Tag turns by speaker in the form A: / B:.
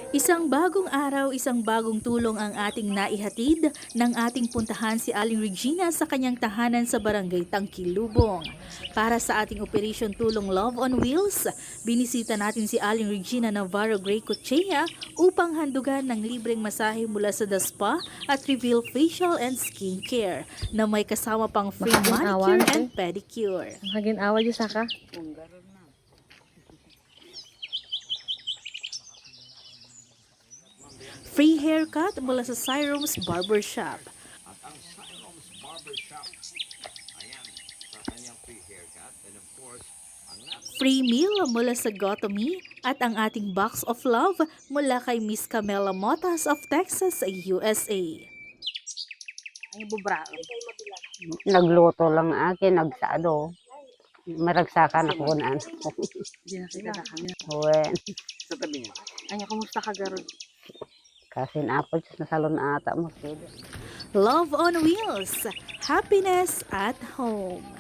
A: Isang bagong araw, isang bagong tulong ang ating naihatid ng ating puntahan si Aling Regina sa kanyang tahanan sa Barangay Tangkilubong. Para sa ating Operation Tulong Love on Wheels, binisita natin si Aling Regina Navarro Gray Cochea upang handugan ng libreng masahe mula sa The Spa at Reveal Facial and Skin Care na may kasama pang free manicure and pedicure.
B: Maginawa yung saka.
A: Free haircut mula sa Cyrum's Barbershop.
C: At ang Silo's Barbershop, ayan, sa kanyang free haircut. And of course, ang
A: Free meal mula sa Gotomy at ang ating box of love mula kay Miss Camela Motas of Texas, USA.
D: Nagluto lang akin, nagsado. Maragsakan ako na. Wen,
C: sa tabi niya.
B: Anya, kumusta ka, Garod?
D: kasi napod sa salon ata mo.
A: Love on Wheels. Happiness at home.